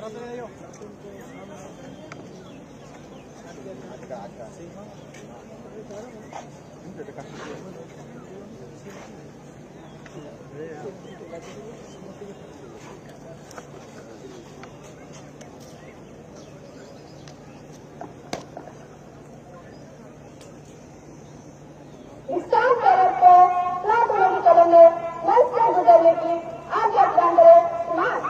इस्लाम तरफ को लाखों की कदम में मंच से गुजरने की आज्ञा प्रदान करें। समाज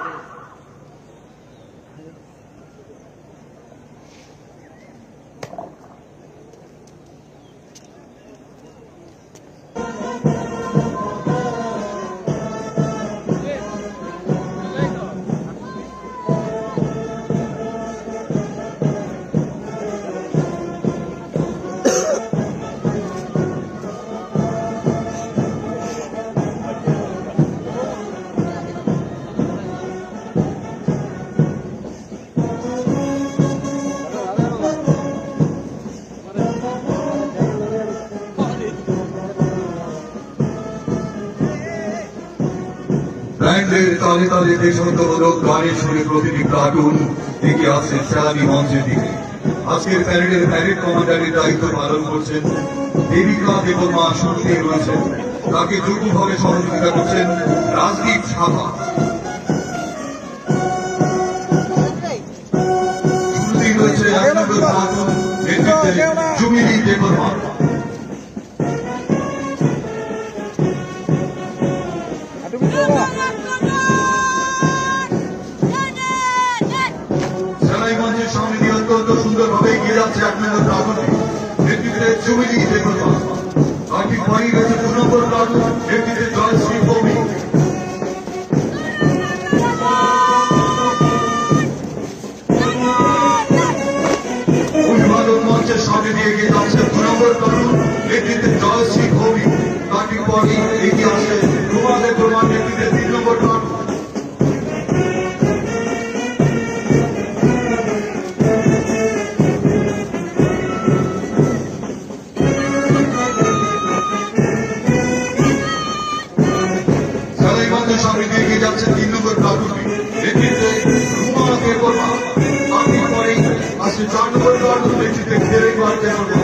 ব্যান্ডের তালে তালে দেশান্তরমূলক গানের সুরে প্রতিটি কার্টুন এগিয়ে আসছে সেরানি মঞ্চের দিকে। আজকের প্যারেডের প্যারেড কমান্ডারের দায়িত্ব পালন করছেন দেবিকা দেবমা, শুরুতে রয়েছেন তাকে যৌথভাবে সহযোগিতা করছেন রাজদীপ সাহা। শুরুতেই রয়েছে 1 নম্বর কার্টুন নেতৃত্বে জুমিলি দেববর্মা। সামনে দিয়ে অত্যন্ত সুন্দরভাবে এগিয়ে যাচ্ছে 1 নম্বর কার্টুনটি নেতৃত্বে জুমিলি দেববর্মা। বাকি পরেই রয়েছে 2 নম্বর কার্টুন নেতৃত্বে জয়শ্রী ভৌমিক। অভিবাদন মঞ্চের সামনে দিয়ে এগিয়ে যাচ্ছে 2 নম্বর কার্টুন নেতৃত্বে জয়শ্রী ভৌমিক। বাকি পরেই এগিয়ে আসছে রুমা দেববর্মার নেতৃত্বে 3 নম্বর কার্টুন। সামনে দিয়ে এগিয়ে যাচ্ছে 3 নম্বর কার্টুনটি নেতৃত্বে রুমা দেববর্মা। বাকি পরেই আসছে 4 নম্বর কার্টুন নেতৃত্বে দেবেন্দ্র দেববর্মা।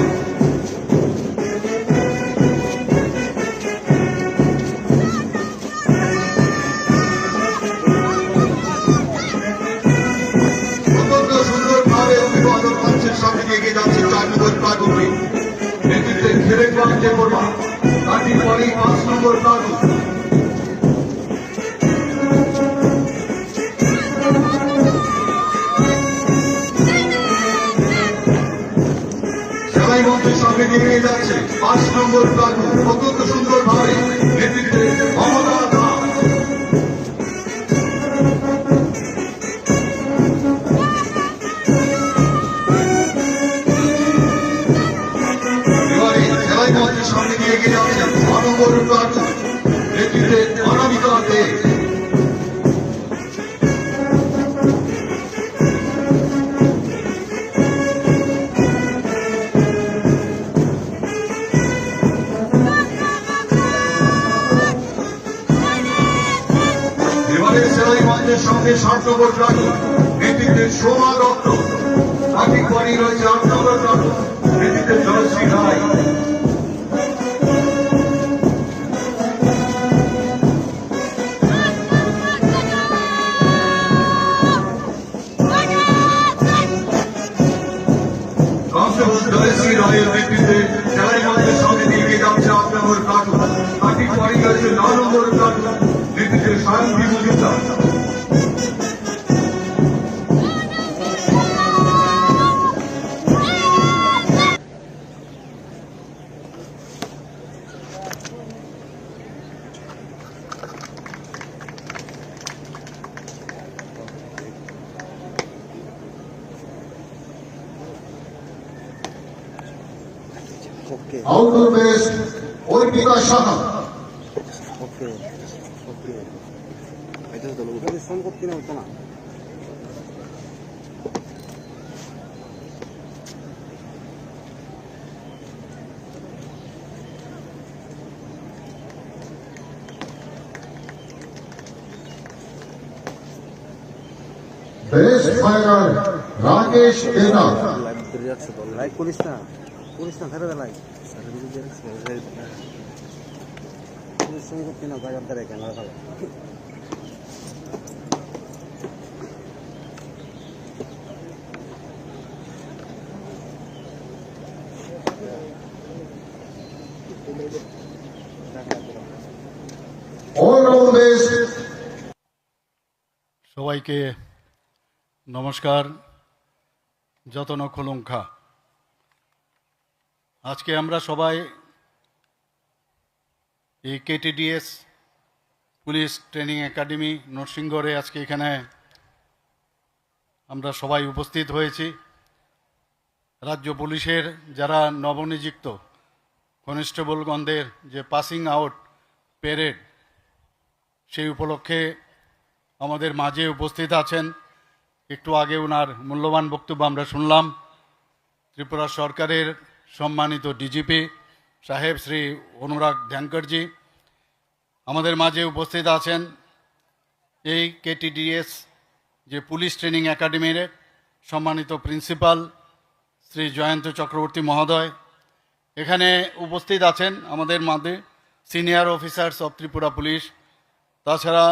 অত্যন্ত সুন্দরভাবে অভিবাদন মঞ্চের সামনে দিয়ে এগিয়ে যাচ্ছে 4 নম্বর কার্টুনটি নেতৃত্বে দেবেন্দ্র দেববর্মা। বাকি পরেই 5 নম্বর কার্টুন। মঞ্চের সামনে নিয়ে যাচ্ছে 5 নম্বর কার্টুন অত্যন্ত সুন্দরভাবে নেতৃত্বে মমতা দাস। এবারে সেলাই মঞ্চের সামনে নিয়ে এগিয়ে যাচ্ছে 6 নম্বর কার্টুন নেতৃত্বে অনামিকা দে। সঙ্গে 7 নম্বর কার্টুন নেতৃত্বে সোমা দত্ত। বাকি পরেই রয়েছে 8 নম্বর কার্টুন নেতৃত্বে জয়শ্রী রায়। কনস্টেবল জয়শ্রী রায়ের নেতৃত্বে সেলাই মঞ্চের সামনে দিয়ে এগিয়ে যাচ্ছে 8 নম্বর কার্টুন। বাকি পরেই রয়েছে 9 নম্বর কার্টুন নেতৃত্বে Sayanti Majumdar. Outdoor best Arpita Saha. Okay okay এটা তো লোক ফোন করতে না হতো না। Best fighter Rakesh Debnath, live ধরে যাচ্ছে তো, লাইভ করিস না ছেড়ে দে লাইভ। পরিশ্রম করতে না জায়গার দ্বারা ক্যামেরা ফেলা। All all best. সবাইকে নমস্কার। যতন খোলঙ্খা, আজকে আমরা সবাই এই কেটিডিএস পুলিশ ট্রেনিং একাডেমি নরসিংগড়ে আজকে এখানে আমরা সবাই উপস্থিত হয়েছি। রাজ্য পুলিশের যারা নবনিযুক্ত কনস্টেবলগণদের যে পাসিং আউট প্যারেড, সেই উপলক্ষে আমাদের মাঝে উপস্থিত আছেন। একটু আগে ওনার মূল্যবান বক্তব্য আমরা শুনলাম। ত্রিপুরা সরকারের সম্মানিত ডিজিপি সাহেব শ্রী অনুরাগ ধ্যানকরজি আমাদের মাঝে উপস্থিত আছেন। এই কেটিডিএস যে পুলিশ ট্রেনিং একাডেমির সম্মানিত প্রিন্সিপাল শ্রী জয়ন্ত চক্রবর্তী মহোদয় এখানে উপস্থিত আছেন। আমাদের মাঝে senior officers of Tripura police, তাছাড়া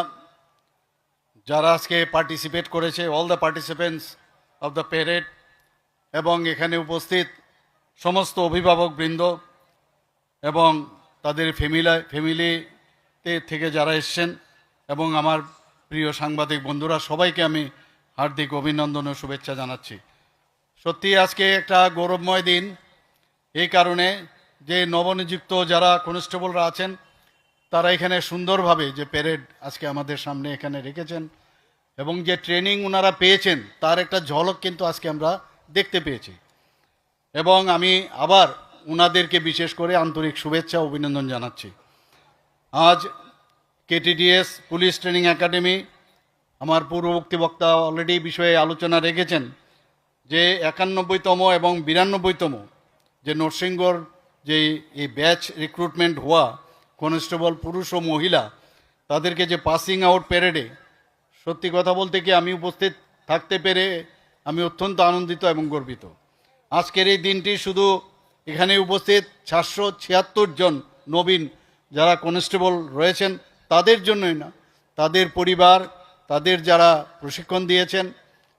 যারা আজকে পার্টিসিপেট করেছে, all the participants of the parade, এবং এখানে উপস্থিত সমস্ত অভিভাবকবৃন্দ এবং তাদের ফ্যামিলিতে থেকে যারা এসছেন, এবং আমার প্রিয় সাংবাদিক বন্ধুরা, সবাইকে আমি হার্দিক অভিনন্দন ও শুভেচ্ছা জানাচ্ছি। সত্যি আজকে একটা গৌরবময় দিন, এই কারণে যে নবনিযুক্ত যারা কনস্টেবলরা আছেন তারা এখানে সুন্দরভাবে যে প্যারেড আজকে আমাদের সামনে এখানে রেখেছেন, এবং যে ট্রেনিং ওনারা পেয়েছেন তার একটা ঝলক কিন্তু আজকে আমরা দেখতে পেয়েছি। এবং আমি আবার ওনাদেরকে বিশেষ করে আন্তরিক শুভেচ্ছা অভিনন্দন জানাচ্ছি। আজ কেটিডিএস পুলিশ ট্রেনিং একাডেমি, আমার পূর্ববর্তী বক্তা অলরেডি বিষয়ে আলোচনা রেখেছেন যে 91তম এবং 92তম যে নরসিংগড় যে এই ব্যাচ রিক্রুটমেন্ট হওয়া কনস্টেবল পুরুষ ও মহিলা, তাদেরকে যে পাসিং আউট প্যারেডে সত্যি কথা বলতে কি আমি উপস্থিত থাকতে পেরে আমি অত্যন্ত আনন্দিত এবং গর্বিত। আজকের এই দিনটি শুধু এখানে উপস্থিত 776 জন নবীন যারা কনস্টেবল রয়েছেন তাদের জন্যই না, তাদের পরিবার, তাদের যারা প্রশিক্ষণ দিয়েছেন,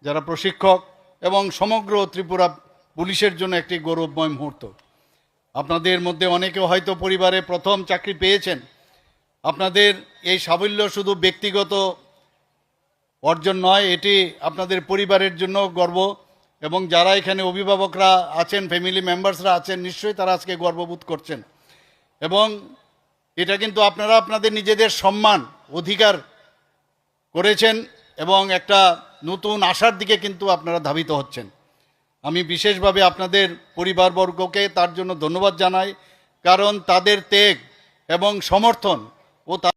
যারা প্রশিক্ষক, এবং সমগ্র ত্রিপুরা পুলিশের জন্য একটি গৌরবময় মুহূর্ত। আপনাদের মধ্যে অনেকে হয়তো পরিবারে প্রথম চাকরি পেয়েছেন। আপনাদের এই সাফল্য শুধু ব্যক্তিগত অর্জন নয়, এটি আপনাদের পরিবারের জন্য গর্ব, এবং যারা এখানে অভিভাবকরা আছেন, ফ্যামিলি মেম্বার্সরা আছেন, নিশ্চয়ই তারা আজকে গর্ববোধ করছেন। এবং এটা কিন্তু আপনারা আপনাদের নিজেদের সম্মান অধিকার করেছেন, এবং একটা নতুন আশার দিকে কিন্তু আপনারা ধাবিত হচ্ছেন। আমি বিশেষভাবে আপনাদের পরিবারবর্গকে তার জন্য ধন্যবাদ জানাই, কারণ তাদের ত্যাগ এবং সমর্থন ও